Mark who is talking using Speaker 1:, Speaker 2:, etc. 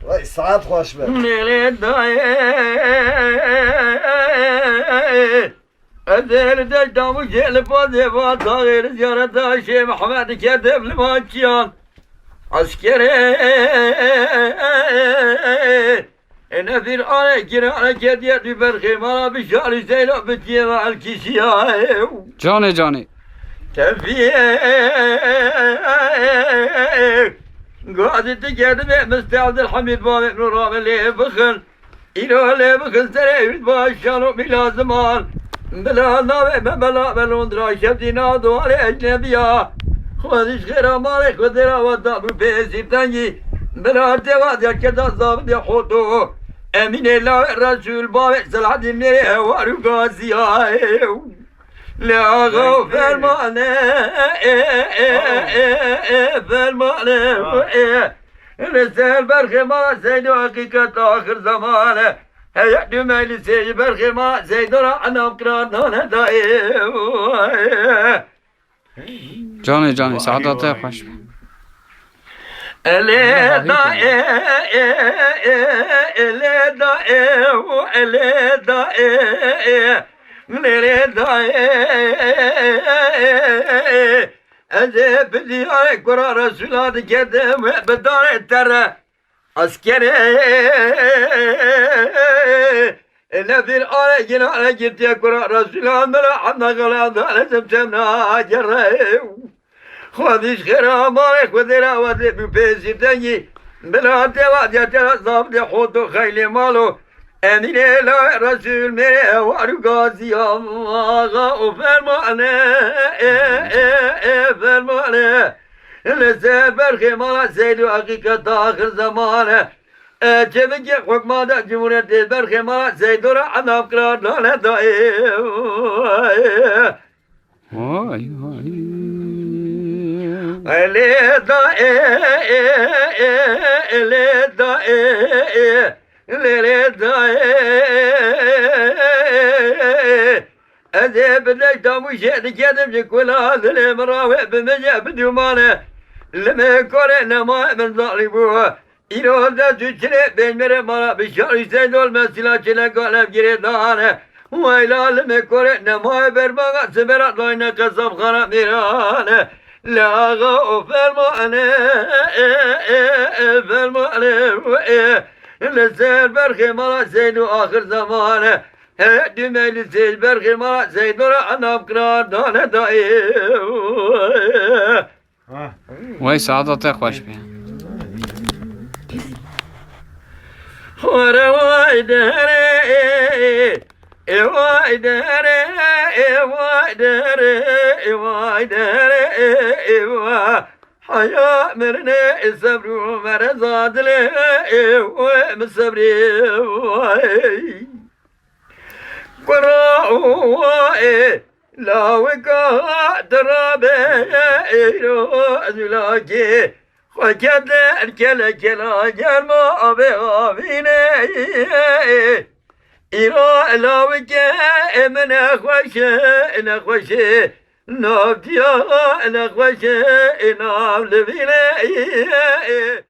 Speaker 1: Vay saat hoş be.
Speaker 2: Ezelde damu gelip vazifat tağir ziyarete Şeyh Muhammed Kedem Limançiyan askere nefir ane girane kediyet biber khimara bişari zeylo bitiye ve alkişiya
Speaker 3: Canı.
Speaker 2: Tefiye Gazeti geldim müstevdil Hamid Bab ibn Rameli bıkın İlâle bıkın sereyüt başşanu bilaziman Bela ve bela belondra şebdina duale ecnebiya Khadiş kheramare khudera ve dabru pesiptangi Bela artevat yerkeda zabit yahudu Emine la Resul Bab Selahaddin nere varu gaziya La gav fermane fermane Resel berkhema Zeydu hakikat ahir zamane Heyet dümeyli seyyi berkhema Zeydura anam kırandan daim
Speaker 3: Canı saadete hoş.
Speaker 2: Ele da Nere da Eze bidiyare kura Resulat kedem bedare tere askere Nefir are ginare girtiye kura Resulat mera anna kalanda alezem semna cerre Khadiş kheramare kudera vade büpesirdengi Bela devat yatera zabde hodu khayli malo Emine la Resul mere varu gaziyam Ağa o fermane fermane Lezer berkhemana Zeydu hakikat ahir zamane Cemiki hukmada Cumhuriyet berkhemana Zeydura anam kırar lale daim
Speaker 3: Vay.
Speaker 2: Ele da ele da lere da Ezebedek damu şehdi kedimci kula Zilim rave bimece bidumane Lime kore nema men zalibu İrohda tüçre benmere mara Bişar hüseyin olmaz silahçile kalem gire dağane Vayla lime kore nema berbaga Siberat loyne kasab khana mirane La ga fermane fermane Lezer berkhemara Zeydu ahir zamane Dümeyli seyir berkhemara Zeydura anam kırar dane daim
Speaker 3: Vay saadete hoş.
Speaker 2: Vay dere Vay dere Vay dere Vay dere Vay Haya merine sabru merazadle ve mesabri Qura'u la weka darabe azulaki Khakad kala kala jarma abe avine İra la weka emne khwaşe نابتيا نخوش نام لبيني